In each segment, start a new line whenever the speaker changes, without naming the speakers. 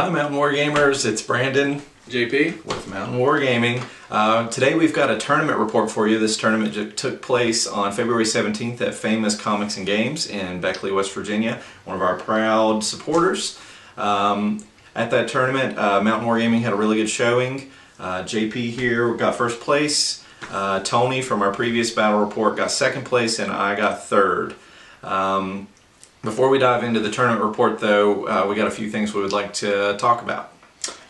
Hi Mountain Wargamers, it's Brandon
JP
with Mountain Wargaming. Today we've got a tournament report for you. This tournament took place on February 17th at Fama's Comics and Games in Beckley, West Virginia. One of our proud supporters. At that tournament, Mountain Wargaming had a really good showing. JP here got first place. Tony from our previous battle report got second place, and I got third. Before we dive into the tournament report though, we got a few things we would like to talk about.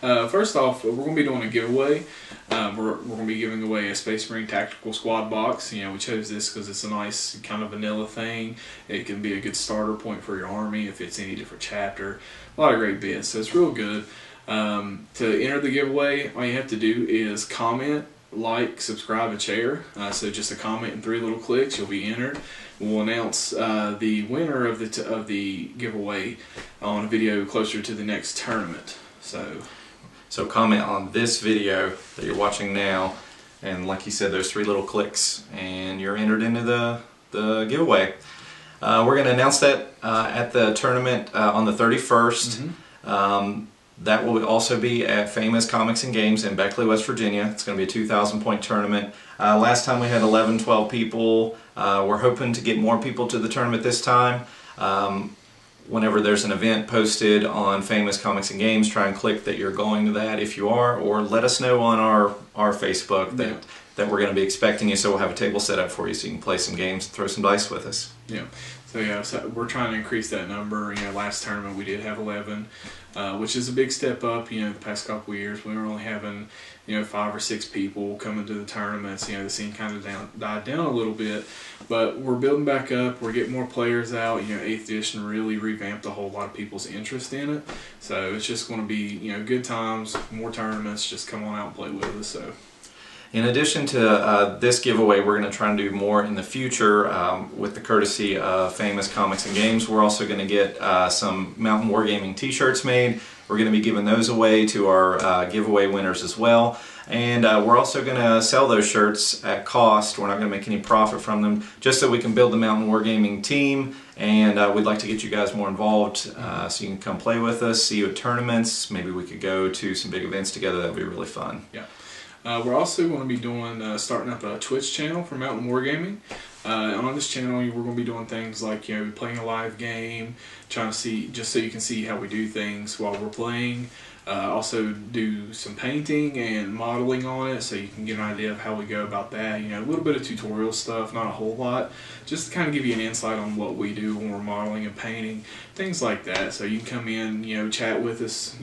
First off, we're going to be doing a giveaway. We're going to be giving away a Space Marine Tactical Squad box. You know, we chose this because it's a nice kind of vanilla thing. It can be a good starter point for your army if it's any different chapter. A lot of great bits, so it's real good. To enter the giveaway, all you have to do is comment, like, subscribe, and share. So just a comment and 3 little clicks, you'll be entered. We'll announce the winner of the giveaway on a video closer to the next tournament.
So comment on this video that you're watching now, and like you said, those 3 little clicks, and you're entered into the giveaway. We're going to announce that at the tournament on the 31st. That will also be at Fama's Comics and Games in Beckley, West Virginia. It's going to be a 2,000 point tournament. Last time we had 11, 12 people. We're hoping to get more people to the tournament this time. Whenever there's an event posted on Fama's Comics and Games, try and click that you're going to that if you are, or let us know on our Facebook that we're going to be expecting you, so we'll have a table set up for you so you can play some games and throw some dice with us.
So we're trying to increase that number. You know, last tournament we did have 11, which is a big step up. You know, the past couple of years we were only having 5 or 6 people coming to the tournaments. You know, the scene kind of died down a little bit, but we're building back up. We're getting more players out. You know, 8th edition really revamped a whole lot of people's interest in it. So it's just going to be good times, more tournaments. Just come on out and play with us. So.
In addition to this giveaway, we're going to try and do more in the future with the courtesy of Fama's Comics and Games. We're also going to get some Mountain Wargaming t-shirts made. We're going to be giving those away to our giveaway winners as well. And we're also going to sell those shirts at cost. We're not going to make any profit from them, just so we can build the Mountain Wargaming team. And we'd like to get you guys more involved so you can come play with us, see you at tournaments. Maybe we could go to some big events together. That would be really fun.
Yeah. We're also going to be doing, starting up a Twitch channel for Mountain Wargaming. On this channel, we're going to be doing things like, playing a live game, trying to see, just so you can see how we do things while we're playing. Also do some painting and modeling on it, so you can get an idea of how we go about that. A little bit of tutorial stuff, not a whole lot, just to kind of give you an insight on what we do when we're modeling and painting, things like that. So you can come in, chat with us,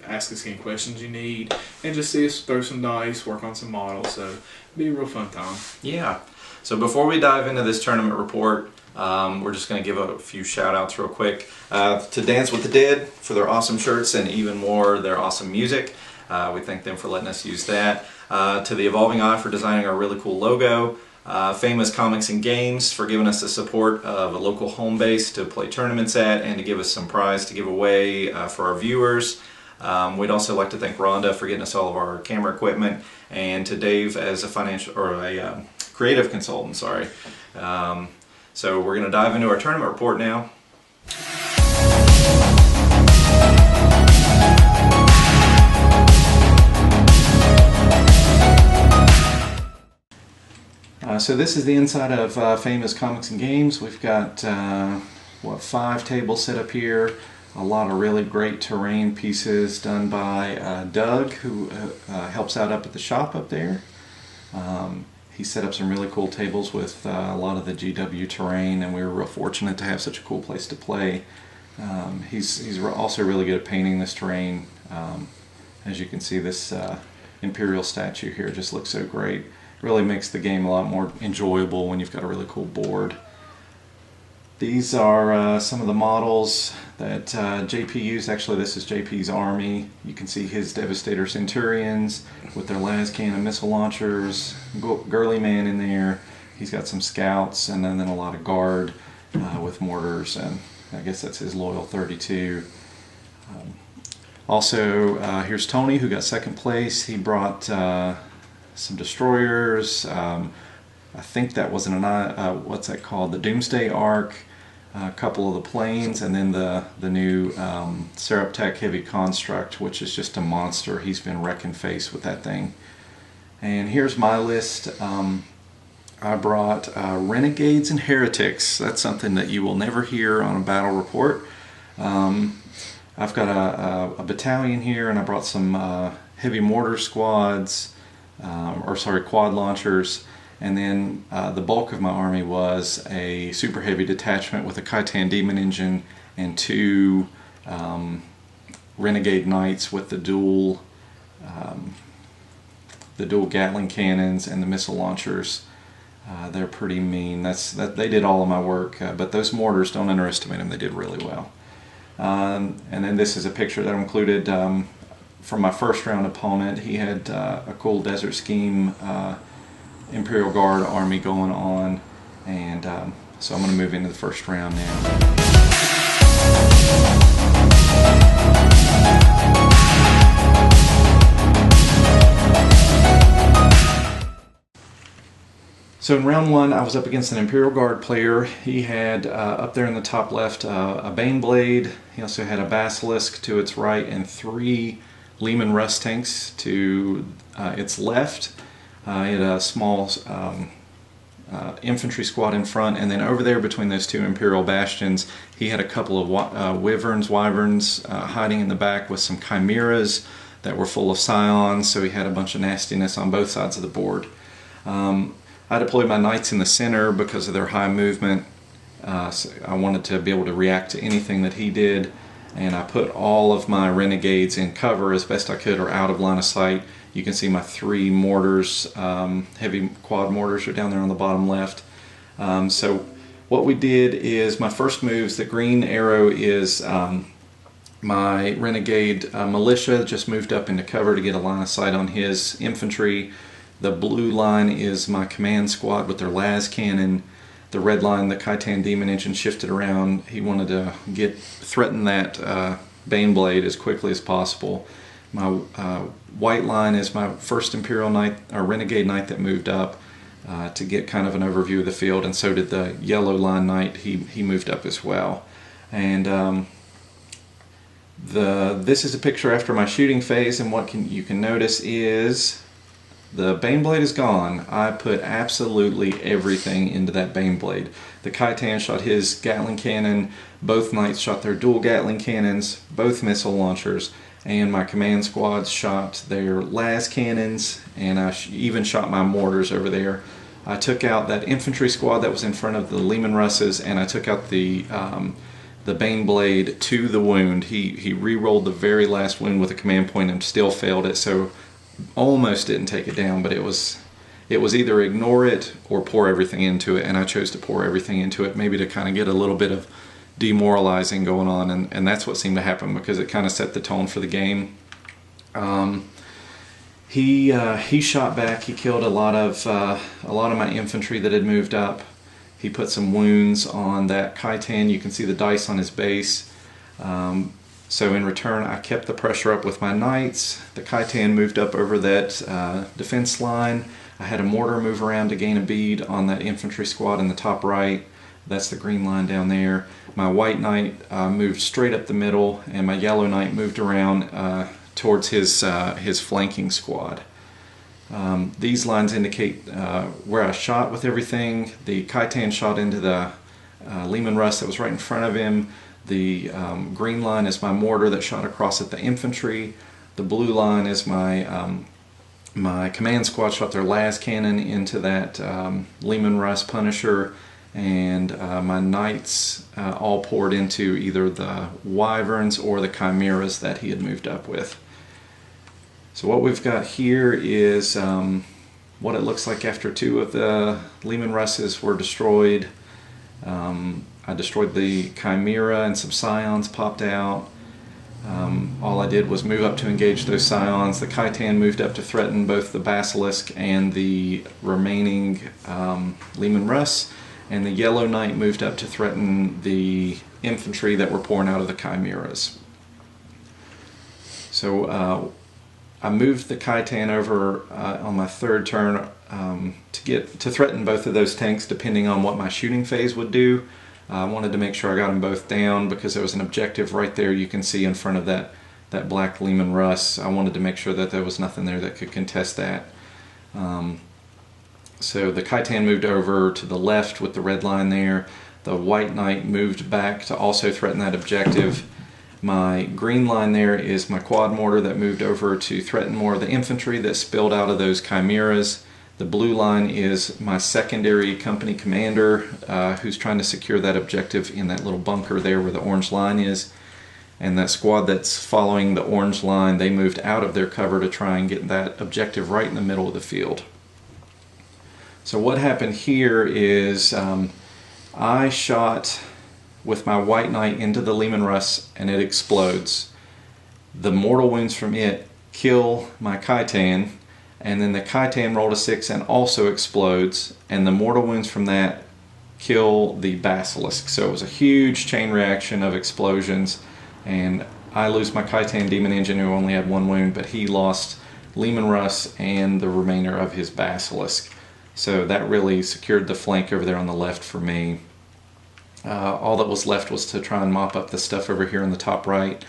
ask us any questions you need, and just see us throw some dice, work on some models. So it'll be a real fun time.
Yeah. So before we dive into this tournament report, we're just going to give a few shout outs real quick to Dance with the Dead for their awesome shirts and even more their awesome music. We thank them for letting us use that. To the Evolving Eye for designing our really cool logo. Fama's Comics and Games for giving us the support of a local home base to play tournaments at and to give us some prize to give away for our viewers. We'd also like to thank Rhonda for getting us all of our camera equipment, and to Dave as a creative consultant. Sorry. So we're going to dive into our tournament report now. So this is the inside of Fama's Comics and Games. We've got 5 tables set up here. A lot of really great terrain pieces done by Doug, who helps out up at the shop up there. He set up some really cool tables with a lot of the GW terrain, and we were real fortunate to have such a cool place to play. He's also really good at painting this terrain. As you can see, this Imperial statue here just looks so great. Really makes the game a lot more enjoyable when you've got a really cool board. These are some of the models that JP used. Actually, this is JP's army. You can see his Devastator Centurions with their las cannon missile launchers, Girly Man in there. He's got some scouts, and then a lot of guard with mortars, and I guess that's his Loyal 32. Also, here's Tony, who got second place. He brought some destroyers. I think that was what's that called? The Doomsday Ark. a couple of the planes, and then the new Seraptech Heavy Construct, which is just a monster. He's been wrecking face with that thing. And here's my list. I brought Renegades and Heretics. That's something that you will never hear on a battle report. I've got a battalion here, and I brought some heavy mortar squads, quad launchers, and then the bulk of my army was a super heavy detachment with a Khitan Demon engine and 2 Renegade Knights with the dual Gatling cannons and the missile launchers. They're pretty mean. They did all of my work, but those mortars, don't underestimate them. They did really well. And then this is a picture that I included from my first round opponent. He had a cool Desert Scheme Imperial Guard army going on, and so I'm going to move into the first round now. So in round 1, I was up against an Imperial Guard player. He had up there in the top left a Baneblade. He also had a Basilisk to its right and 3 Leman Russ tanks to its left. He had a small infantry squad in front, and then over there between those 2 Imperial bastions, he had a couple of wyverns hiding in the back with some chimeras that were full of scions, so he had a bunch of nastiness on both sides of the board. I deployed my knights in the center because of their high movement. So I wanted to be able to react to anything that he did, and I put all of my Renegades in cover as best I could or out of line of sight. You can see my 3 mortars, heavy quad mortars, are down there on the bottom left. So what we did is, my first moves, the green arrow is my Renegade militia just moved up into cover to get a line of sight on his infantry. The blue line is my command squad with their las cannon. The red line, the Khitan Demon engine, shifted around. He wanted to threaten that Baneblade as quickly as possible. My white line is my first Imperial Knight, or Renegade Knight, that moved up to get kind of an overview of the field, and so did the yellow line Knight. He moved up as well. And this is a picture after my shooting phase, and what you can notice is the Baneblade is gone. I put absolutely everything into that Baneblade. The Khitan shot his Gatling cannon, both Knights shot their dual Gatling cannons, both missile launchers, and my command squads shot their las cannons, and I even shot my mortars over there. I took out that infantry squad that was in front of the Leman Russes, and I took out the Baneblade to the wound. He re-rolled the very last wound with a command point and still failed it, so almost didn't take it down, but it was either ignore it or pour everything into it, and I chose to pour everything into it, maybe to kind of get a little bit of demoralizing going on, and that's what seemed to happen because it kind of set the tone for the game. He shot back. He killed a lot of my infantry that had moved up. He put some wounds on that Khitan. You can see the dice on his base. So in return, I kept the pressure up with my knights. The Khitan moved up over that defense line. I had a mortar move around to gain a bead on that infantry squad in the top right. That's the green line down there. My white knight moved straight up the middle, and my yellow knight moved around towards his flanking squad. These lines indicate where I shot with everything. The Khitan shot into the Leman Russ that was right in front of him. The green line is my mortar that shot across at the infantry. The blue line is my my command squad shot their las cannon into that Leman Russ Punisher, and my knights all poured into either the wyverns or the chimeras that he had moved up with. So what we've got here is what it looks like after 2 of the Leman Russes were destroyed. I destroyed the Chimera, and some Scions popped out. All I did was move up to engage those Scions. The Khitan moved up to threaten both the Basilisk and the remaining Leman Russ, and the Yellow Knight moved up to threaten the infantry that were pouring out of the Chimeras. So I moved the Khitan over on my 3rd turn to threaten both of those tanks, depending on what my shooting phase would do. I wanted to make sure I got them both down because there was an objective right there you can see in front of that black Lehman Russ. I wanted to make sure that there was nothing there that could contest that. So the Khitan moved over to the left with the red line there. The White Knight moved back to also threaten that objective. My green line there is my quad mortar that moved over to threaten more of the infantry that spilled out of those chimeras. The blue line is my secondary company commander who's trying to secure that objective in that little bunker there where the orange line is. And that squad that's following the orange line, they moved out of their cover to try and get that objective right in the middle of the field. So what happened here is I shot with my White Knight into the Lehman Russ and it explodes. The mortal wounds from it kill my Khitan, and then the Khitan rolled a 6 and also explodes, and the mortal wounds from that kill the Basilisk. So it was a huge chain reaction of explosions, and I lose my Khitan Demon Engine who only had 1 wound, but he lost Lehman Russ and the remainder of his Basilisk. So that really secured the flank over there on the left for me. All that was left was to try and mop up the stuff over here in the top right,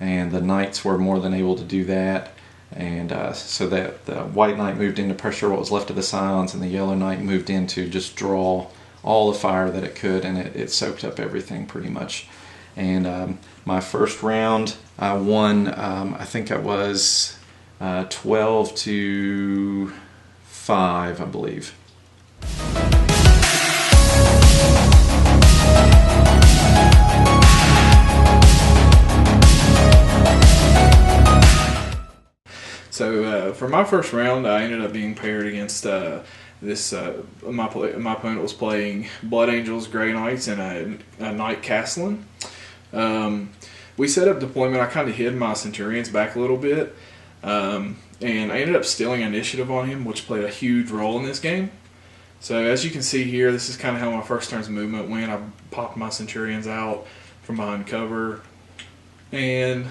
and the Knights were more than able to do that. And so that the White Knight moved in to pressure what was left of the Scions, and the Yellow Knight moved in to just draw all the fire that it could, and it soaked up everything pretty much. And my first round I won, I think it was 12-5, I believe.
So for my first round, I ended up being paired against my opponent was playing Blood Angels, Grey Knights, and a Knight Castellan. We set up deployment. I kind of hid my Centurions back a little bit, and I ended up stealing initiative on him, which played a huge role in this game. So as you can see here, this is kind of how my first turn's movement went. I popped my Centurions out from behind cover, and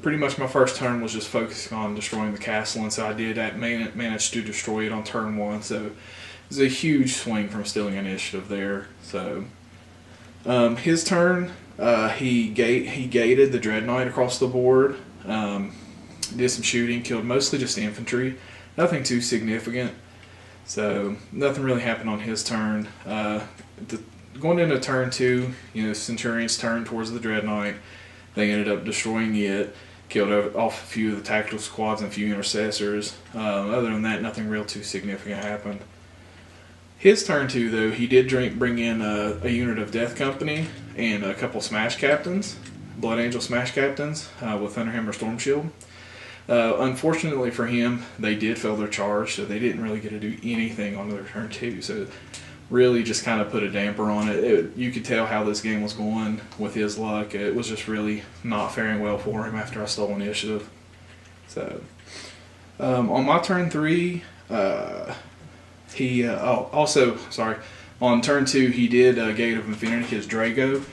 pretty much my first turn was just focusing on destroying the castle, and so I did that, managed to destroy it on turn 1. So it was a huge swing from stealing initiative there. So his turn, he gated the Dread Knight across the board, did some shooting, killed mostly just infantry, nothing too significant. So nothing really happened on his turn. Going into turn 2, Centurion's turn towards the Dread Knight. They ended up destroying it, killed off a few of the tactical squads and a few intercessors. Other than that, nothing real too significant happened. His turn 2, though, he did bring in a unit of Death Company and a couple Smash Captains, Blood Angel Smash Captains with Thunderhammer Storm Shield. Unfortunately for him, they did fail their charge, so they didn't really get to do anything on their turn 2. So really just kind of put a damper on it. You could tell how this game was going with his luck. It was just really not faring well for him after I stole initiative. So on my turn 3, on turn 2 he did Gate of Infinity, his Drago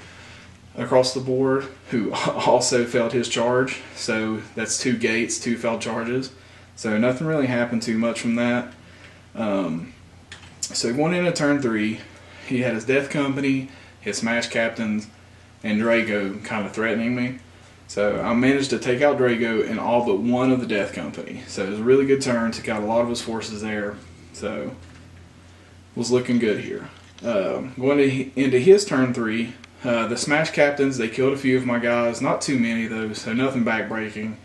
across the board, who also failed his charge. So that's 2 gates, 2 failed charges. So nothing really happened too much from that. So going into turn 3, he had his Death Company, his Smash Captains, and Drago kind of threatening me. So I managed to take out Drago and all but one of the Death Company. So it was a really good turn, took out a lot of his forces there. So was looking good here. Going into his turn 3, the Smash Captains, they killed a few of my guys, not too many though, so nothing backbreaking.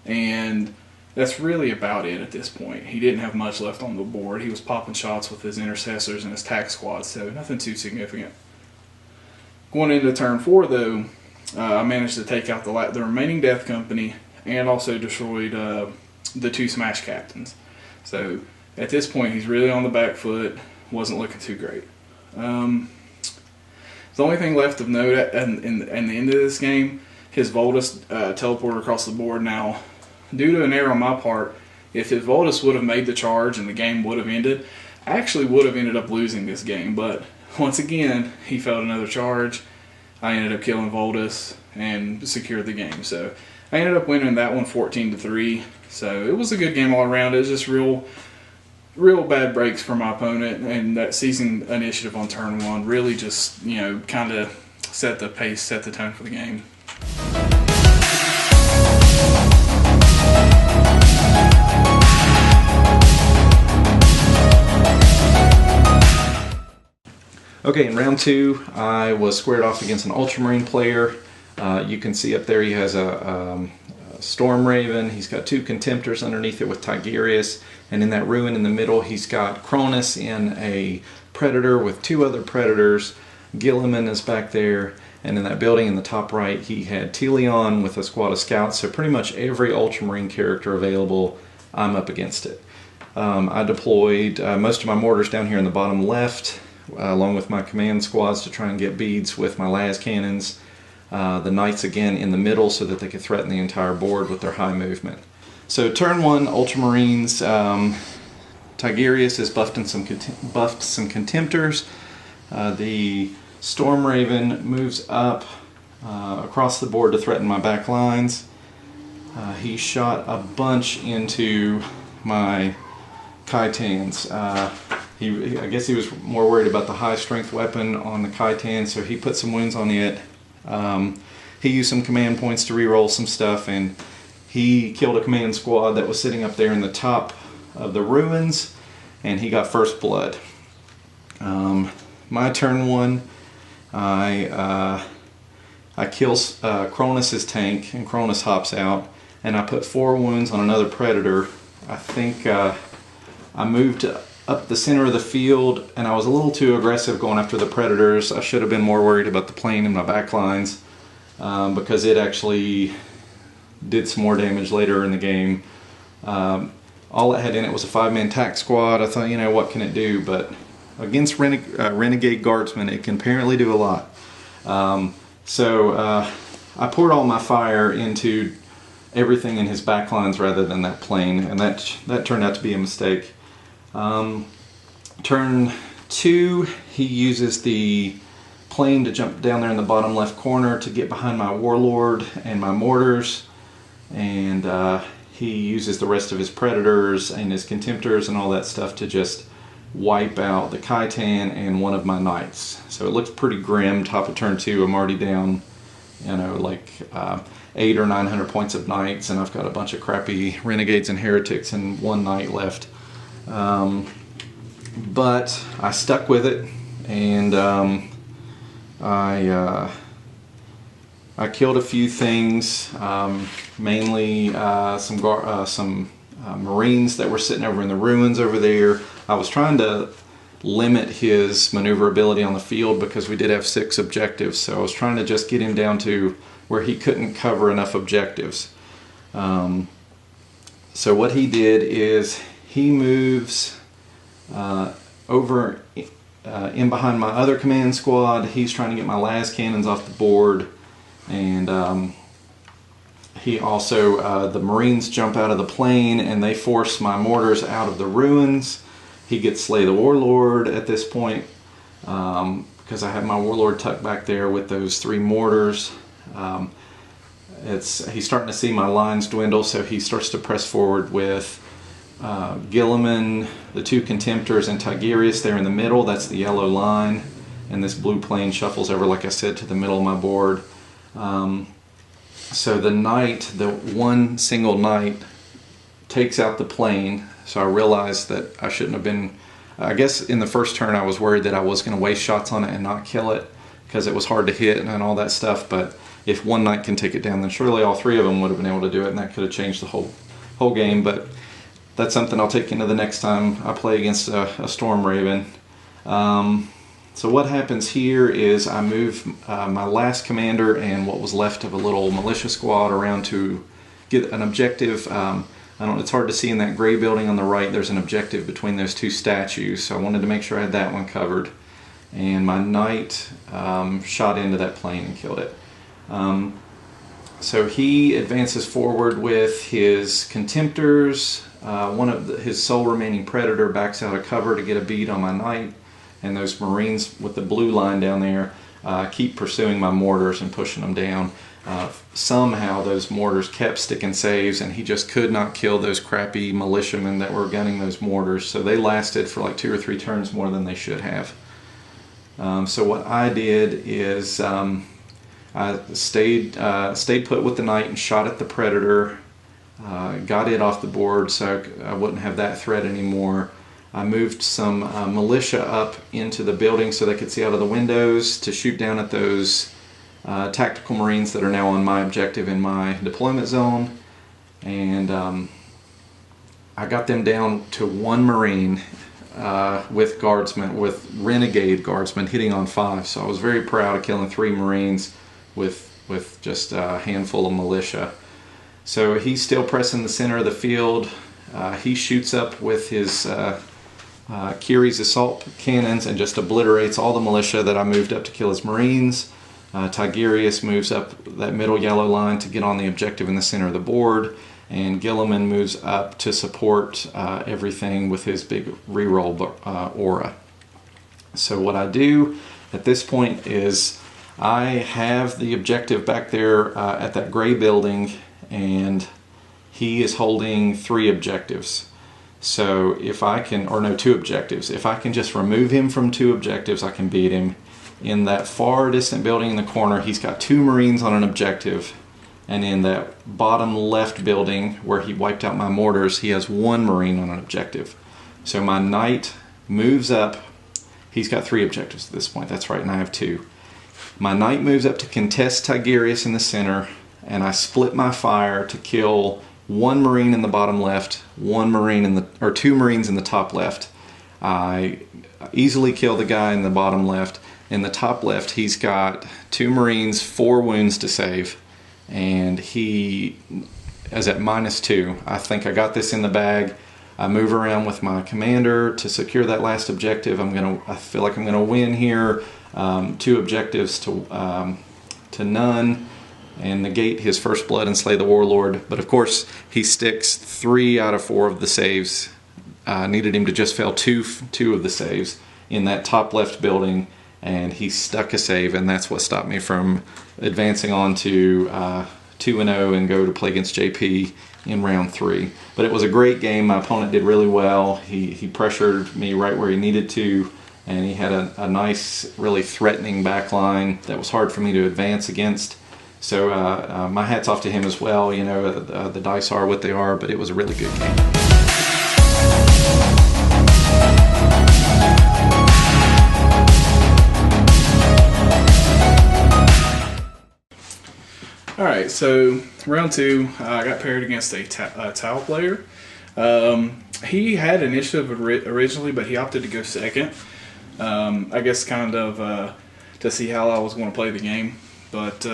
And that's really about it at this point. He didn't have much left on the board. He was popping shots with his intercessors and his tack squad, so nothing too significant. Going into turn 4, though, I managed to take out the remaining Death Company and also destroyed the 2 Smash Captains. So at this point, he's really on the back foot. Wasn't looking too great. The only thing left of note at the end of this game, his Voltus teleported across the board. Now, due to an error on my part, if his Voltus would have made the charge and the game would have ended, I actually would have ended up losing this game. But once again, he failed another charge. I ended up killing Voltus and secured the game. So I ended up winning that one 14-3. So it was a good game all around. It was just real real bad breaks for my opponent, and that seizing initiative on turn 1 really just, kind of set the pace, set the tone for the game.
Okay, in round 2, I was squared off against an Ultramarine player. You can see up there he has a Storm Raven. He's got 2 Contemptors underneath it with Tigurius, and in that ruin in the middle he's got Cronus in a Predator with 2 other Predators. Gilliman is back there, and in that building in the top right he had Teleon with a squad of Scouts. So pretty much every Ultramarine character available, I'm up against it. I deployed most of my mortars down here in the bottom left, along with my command squads to try and get beads with my las cannons. The Knights again in the middle so that they could threaten the entire board with their high movement. So turn 1, Ultramarines, Tigurius has buffed some Contemptors. The Storm Raven moves up across the board to threaten my back lines. He shot a bunch into my Kitans. I guess he was more worried about the high strength weapon on the Khitan, so he put some wounds on it. He used some command points to reroll some stuff, and he killed a command squad that was sitting up there in the top of the ruins, and he got first blood. My turn 1, I kill Cronus's tank, and Cronus hops out, and I put 4 wounds on another Predator. I think I moved up the center of the field, and I was a little too aggressive going after the Predators. I should have been more worried about the plane in my back lines, because it actually did some more damage later in the game. All it had in it was a 5-man tack squad. I thought, what can it do? But against Renegade Guardsmen, it can apparently do a lot. So I poured all my fire into everything in his back lines rather than that plane, and that turned out to be a mistake. Turn 2, he uses the plane to jump down there in the bottom left corner to get behind my Warlord and my mortars, and he uses the rest of his Predators and his Contemptors and all that stuff to just wipe out the Khitan and one of my Knights. So it looks pretty grim. Top of turn 2, I'm already down, like 800 or 900 points of Knights, and I've got a bunch of crappy Renegades and Heretics and 1 Knight left. But I stuck with it, and I killed a few things, mainly some Marines that were sitting over in the ruins over there. I was trying to limit his maneuverability on the field because we did have 6 objectives, so I was trying to just get him down to where he couldn't cover enough objectives. So what he did is he moves over in behind my other command squad. He's trying to get my las cannons off the board, and he also, the Marines jump out of the plane and they force my mortars out of the ruins. He gets Slay the Warlord at this point, because I have my Warlord tucked back there with those 3 mortars. He's starting to see my lines dwindle, so he starts to press forward with Gilliman, the 2 Contemptors, and Tigurius there in the middle. That's the yellow line, and this blue plane shuffles over, like I said, to the middle of my board. So the Knight, the one single Knight, takes out the plane. So I realized that I shouldn't have been, I guess in the first turn I was worried that I was going to waste shots on it and not kill it because it was hard to hit and all that stuff, but if one Knight can take it down, then surely all 3 of them would have been able to do it, and that could have changed the whole game. But that's something I'll take into the next time I play against a Storm Raven. So what happens here is I move my last commander and what was left of a little militia squad around to get an objective. It's hard to see in that gray building on the right. There's an objective between those 2 statues, so I wanted to make sure I had that one covered. And my Knight shot into that plane and killed it. So he advances forward with his Contemptors. One of his sole remaining Predator backs out of cover to get a bead on my Knight, and those Marines with the blue line down there keep pursuing my mortars and pushing them down. Somehow those mortars kept sticking saves, and he just could not kill those crappy militiamen that were gunning those mortars. So they lasted for like 2 or 3 turns more than they should have. So what I did is I stayed put with the knight and shot at the predator. Got it off the board so I wouldn't have that threat anymore. I moved some militia up into the building so they could see out of the windows to shoot down at those tactical Marines that are now on my objective in my deployment zone. And I got them down to 1 Marine with guardsmen, with Renegade guardsmen hitting on 5. So I was very proud of killing 3 Marines with just a handful of militia. So he's still pressing the center of the field. He shoots up with his Kiri's assault cannons and just obliterates all the militia that I moved up to kill his Marines. Tigurius moves up that middle yellow line to get on the objective in the center of the board, and Gilliman moves up to support everything with his big reroll aura. So what I do at this point is I have the objective back there at that gray building, and he is holding 3 objectives. So if I can, or no, 2 objectives. If I can just remove him from 2 objectives, I can beat him. In that far distant building in the corner, he's got 2 Marines on an objective. And in that bottom left building where he wiped out my mortars, he has 1 Marine on an objective. So my knight moves up. He's got 3 objectives at this point. That's right, and I have 2. My knight moves up to contest Tigurius in the center, and I split my fire to kill 1 Marine in the bottom left, 1 Marine in the, or 2 Marines in the top left. I easily kill the guy in the bottom left. In the top left, he's got 2 Marines, 4 wounds to save, and he is at -2. I think I got this in the bag. I move around with my commander to secure that last objective. I feel like I'm gonna win here. 2 objectives to none, and negate his first blood and slay the warlord. But of course, he sticks 3 out of 4 of the saves. Needed him to just fail two of the saves in that top left building, and he stuck a save, and that's what stopped me from advancing on to 2-0 and go to play against JP in round 3. But it was a great game. My opponent did really well. He pressured me right where he needed to, and he had a nice, really threatening back line that was hard for me to advance against. So my hat's off to him as well. You know, the dice are what they are, but it was a really good game.
Alright, so round 2, I got paired against a Tau player. He had initiative originally, but he opted to go second. I guess kind of to see how I was going to play the game. But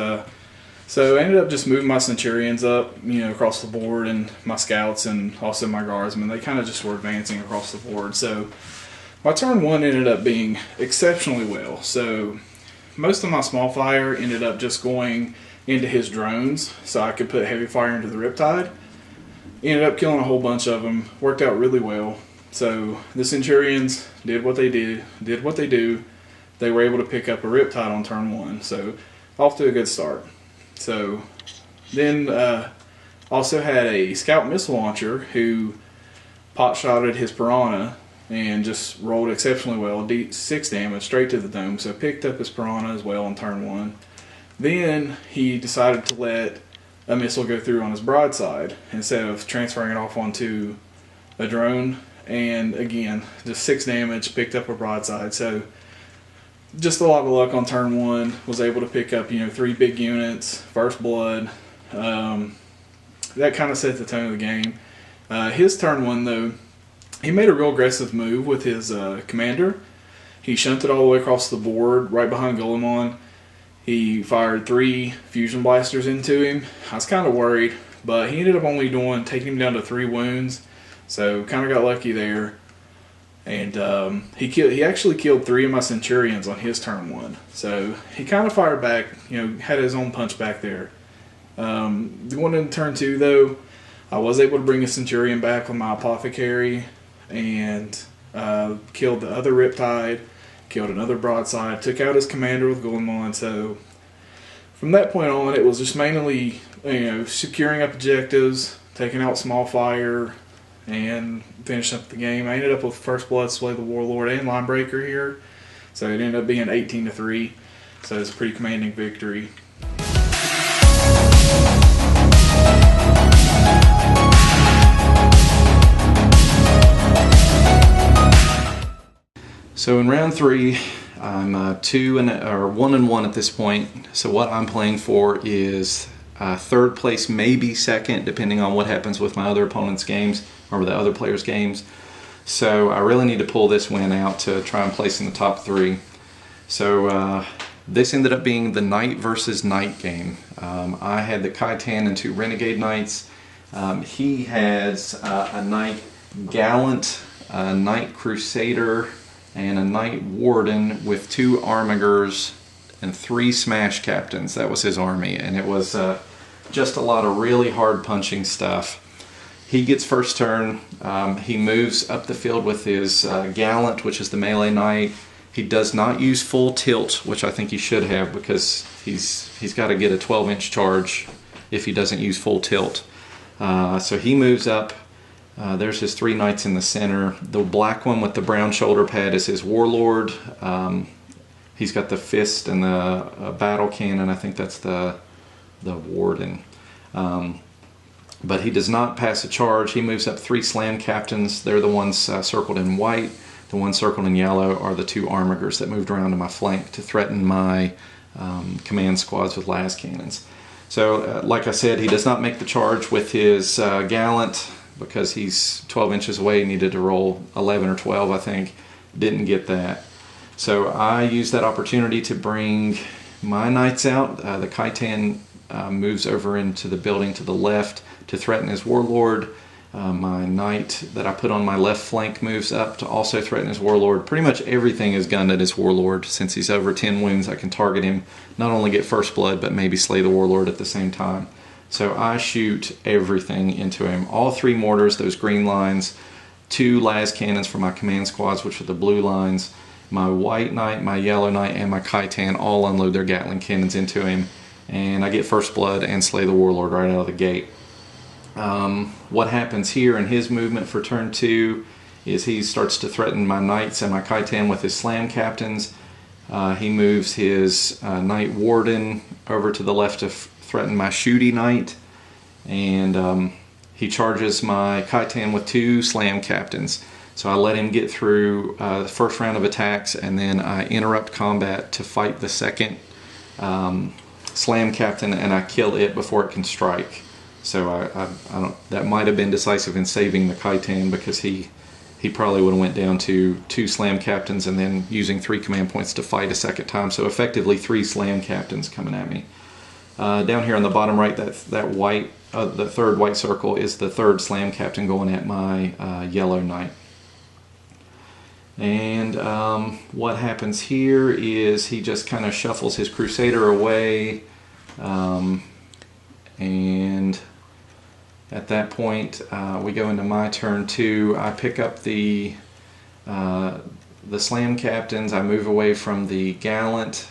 so I ended up just moving my Centurions up, you know, across the board, and my Scouts and also my Guardsmen. They kind of just were advancing across the board. So my turn 1 ended up being exceptionally well. So most of my small fire ended up just going into his drones, so I could put heavy fire into the Riptide. Ended up killing a whole bunch of them. Worked out really well. So the Centurions did what they do. They were able to pick up a Riptide on turn 1. So off to a good start. So then also had a Scout missile launcher who pot-shotted his Piranha and just rolled exceptionally well. 6 damage straight to the dome. So picked up his Piranha as well on turn 1. Then he decided to let a missile go through on his broadside instead of transferring it off onto a drone. And again, just 6 damage, picked up a broadside. So just a lot of luck on turn 1. Was able to pick up, you know, 3 big units, first blood. That kind of set the tone of the game. His turn 1 though, he made a real aggressive move with his commander. He shunted all the way across the board right behind Golemon. He fired 3 fusion blasters into him. I was kind of worried, but he ended up only taking him down to 3 wounds. So kind of got lucky there. And he actually killed 3 of my Centurions on his turn 1. So he kind of fired back, you know, had his own punch back there. Going into turn 2 though, I was able to bring a Centurion back with my Apothecary and killed the other Riptide. killed another broadside, took out his commander with Guillemot. So from that point on, it was just mainly, securing up objectives, taking out small fire, and finishing up the game. I ended up with First Blood, Slay the Warlord, and Linebreaker here. So it ended up being 18-3. So it's a pretty commanding victory.
So in round 3, I'm 1-1 at this point. So what I'm playing for is third place, maybe second, depending on what happens with my other opponent's games or the other players' games. So I really need to pull this win out to try and place in the top 3. So this ended up being the Knight versus Knight game. I had the Khitan and 2 Renegade Knights. He has a Knight Gallant, a Knight Crusader, and a Knight Warden with 2 Armigers and 3 Smash Captains. That was his army, and it was just a lot of really hard punching stuff. He gets first turn. He moves up the field with his Gallant, which is the melee knight. He does not use full tilt, which I think he should have, because he's got to get a 12-inch charge if he doesn't use full tilt. So he moves up. There's his 3 knights in the center. The black one with the brown shoulder pad is his warlord. He's got the fist and the battle cannon. I think that's the warden. But he does not pass a charge. He moves up 3 slam captains. They're the ones circled in white. The ones circled in yellow are the 2 armigers that moved around to my flank to threaten my command squads with las cannons. So like I said, he does not make the charge with his Gallant because he's 12 inches away. He needed to roll 11 or 12, I think. Didn't get that. So I used that opportunity to bring my knights out. The Khitan moves over into the building to the left to threaten his warlord. My knight that I put on my left flank moves up to also threaten his warlord. Pretty much everything is gunned at his warlord. Since he's over 10 wounds, I can target him, not only get first blood, but maybe slay the warlord at the same time. So I shoot everything into him. All 3 mortars, those green lines, 2 las cannons for my command squads, which are the blue lines. My white knight, my yellow knight, and my Khitan all unload their Gatling cannons into him. And I get first blood and slay the warlord right out of the gate. What happens here in his movement for turn 2 is he starts to threaten my knights and my Khitan with his slam captains. He moves his Knight Warden over to the left to threaten my shooty knight, and he charges my Khitan with 2 slam captains. So I let him get through the first round of attacks, and then I interrupt combat to fight the second slam captain, and I kill it before it can strike. So I don't, that might have been decisive in saving the Khitan, because he probably would have went down to 2 slam captains and then using 3 command points to fight a second time. So effectively 3 slam captains coming at me. Down here on the bottom right, that white, the third white circle is the 3rd slam captain going at my yellow knight. And what happens here is he just kind of shuffles his Crusader away, and at that point we go into my turn 2. I pick up the slam captains. I move away from the Gallant.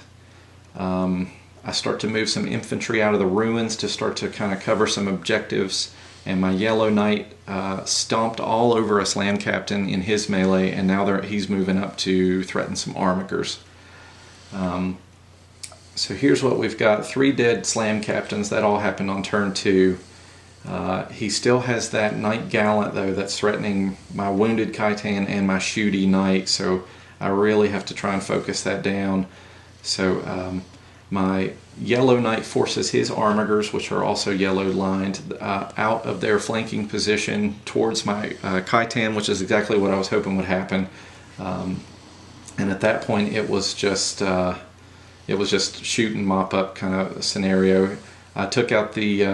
I start to move some infantry out of the ruins to start to kind of cover some objectives, and my yellow knight stomped all over a slam captain in his melee, and now he's moving up to threaten some armigers. So here's what we've got: 3 dead slam captains. That all happened on turn 2. He still has that Knight Gallant though that's threatening my wounded Khitan and my shooty knight, so I really have to try and focus that down. So my yellow knight forces his armigers, which are also yellow lined, out of their flanking position towards my Khitan, which is exactly what I was hoping would happen. And at that point it was just shoot and mop up kind of a scenario. I took out the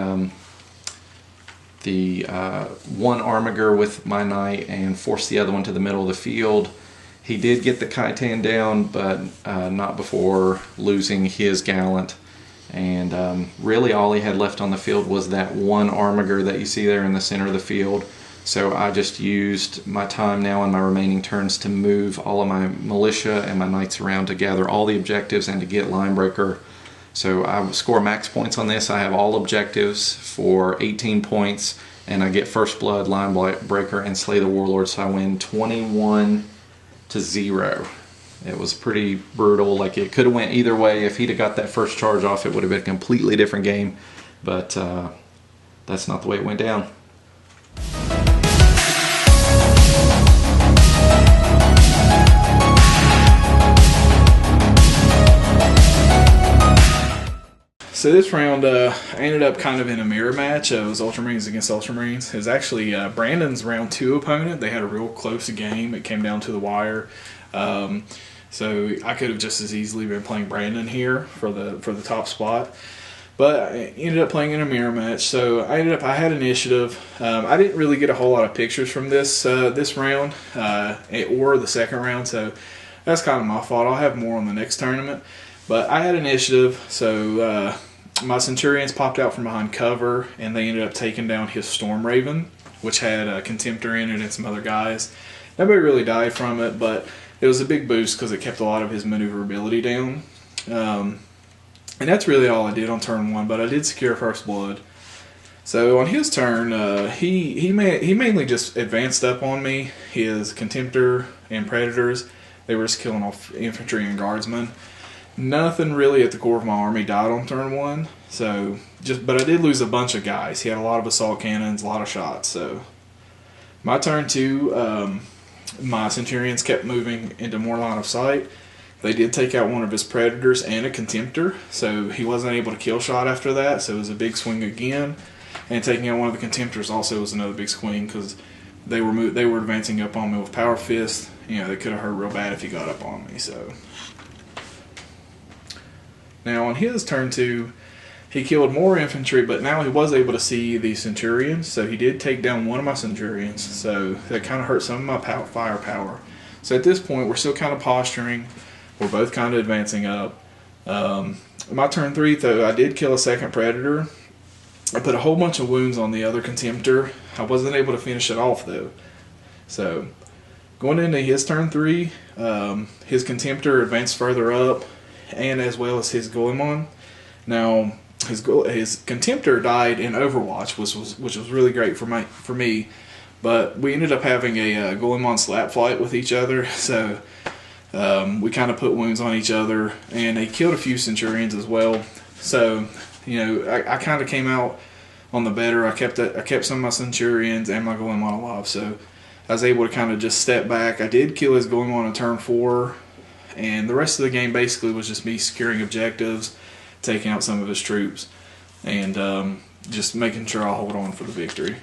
one armiger with my knight and forced the other one to the middle of the field. He did get the Khitan down, but not before losing his Gallant. And really all he had left on the field was that one armiger that you see there in the center of the field. So I just used my time now on my remaining turns to move all of my militia and my knights around to gather all the objectives and to get line breaker. So I score max points on this. I have all objectives for 18 points, and I get first blood, line breaker, and slay the warlord. So I win 21-0. It was pretty brutal. Like, it could have went either way. If he'd have got that first charge off, it would have been a completely different game. But that's not the way it went down.
So this round, I ended up kind of in a mirror match. It was Ultramarines against Ultramarines. It was actually Brandon's round 2 opponent. They had a real close game. It came down to the wire. So I could have just as easily been playing Brandon here for the top spot. But I ended up playing in a mirror match. So I had initiative. I didn't really get a whole lot of pictures from this round or the second round. So that's kind of my fault. I'll have more on the next tournament. But I had initiative, so my Centurions popped out from behind cover, and they ended up taking down his Storm Raven, which had a Contemptor in it and some other guys. Nobody really died from it, but it was a big boost because it kept a lot of his maneuverability down. And that's really all I did on turn 1, but I did secure first blood. So on his turn, he mainly just advanced up on me. His Contemptor and Predators, they were just killing off infantry and guardsmen. Nothing really at the core of my army died on turn 1, but I did lose a bunch of guys. He had a lot of assault cannons, a lot of shots. So my turn 2, my Centurions kept moving into more line of sight. They did take out one of his Predators and a Contemptor, so he wasn't able to kill shot after that. So it was a big swing again, and taking out one of the Contemptors also was another big swing because they were advancing up on me with Power Fist. You know, they could have hurt real bad if he got up on me. So. Now on his turn 2, he killed more infantry, but now he was able to see the Centurions, so he did take down one of my Centurions, so that kind of hurt some of my firepower. So at this point, we're still kind of posturing. We're both kind of advancing up. My turn 3, though, I did kill a second Predator. I put a whole bunch of wounds on the other Contemptor. I wasn't able to finish it off, though. So going into his turn 3, his Contemptor advanced further up, and as well as his Goemon. Now, his Contemptor died in Overwatch, which was really great for me. But we ended up having a Goemon slap fight with each other, so we kind of put wounds on each other, and they killed a few Centurions as well. So, you know, I kind of came out on the better. I kept some of my Centurions and my Goemon alive, so I was able to kind of just step back. I did kill his Goemon in turn 4. And the rest of the game basically was just me securing objectives, taking out some of his troops, and just making sure I'll hold on for the victory.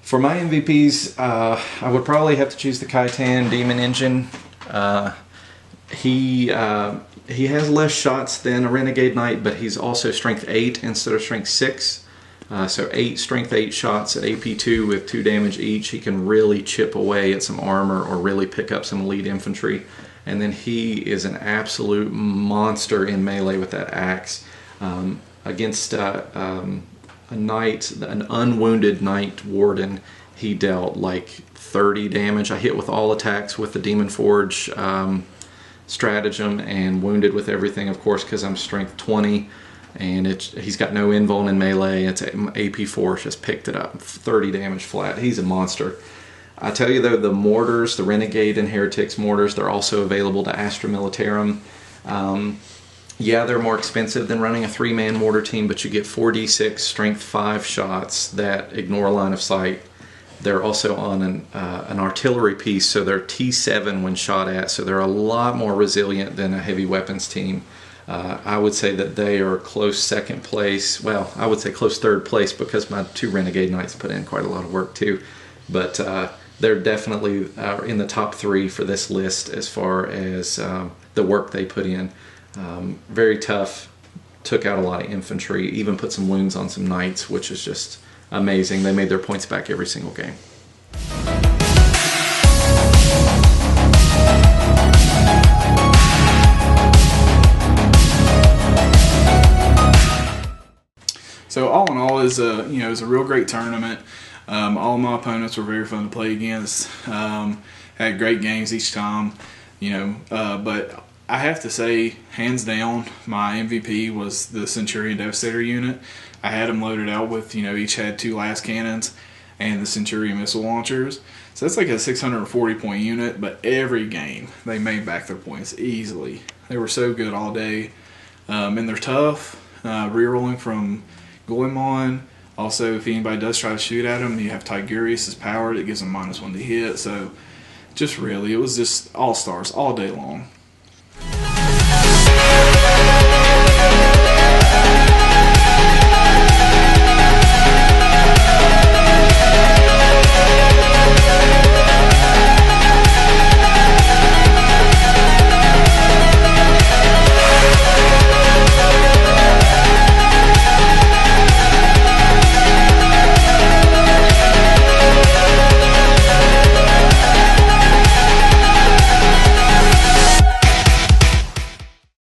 For my MVPs, I would probably have to choose the Khitan Demon Engine. He has less shots than a Renegade Knight, but he's also strength 8 instead of strength 6. So strength 8 shots at AP2 with 2 damage each. He can really chip away at some armor or really pick up some elite infantry. And then he is an absolute monster in melee with that axe. Against a knight, an unwounded Knight Warden, he dealt like 30 damage. I hit with all attacks with the Demon Forge stratagem and wounded with everything, of course, because I'm strength 20, and he's got no invuln in melee. It's AP4 just picked it up, 30 damage flat. He's a monster. I tell you though, the mortars, the Renegade and Heretics mortars, they're also available to Astra Militarum. Yeah, they're more expensive than running a 3-man mortar team, but you get 4d6 strength 5 shots that ignore line of sight. They're also on an artillery piece, so they're T7 when shot at, so they're a lot more resilient than a heavy weapons team. I would say that they are close second place. Well, I would say close third place because my 2 Renegade Knights put in quite a lot of work too. But they're definitely in the top 3 for this list as far as the work they put in. Very tough, took out a lot of infantry, even put some wounds on some knights, which is just amazing. They made their points back every single game.
So all in all, is a it was a real great tournament. All of my opponents were very fun to play against. Had great games each time, but I have to say, hands down, my MVP was the Centurion Devastator unit. I had them loaded out with, each had 2 las cannons and the Centurion missile launchers. So that's like a 640 point unit, but every game they made back their points easily. They were so good all day. And they're tough, rerolling from Goemon. Also, if anybody does try to shoot at them, you have Tigurius' power that gives them -1 to hit. So just really, it was just all stars all day long.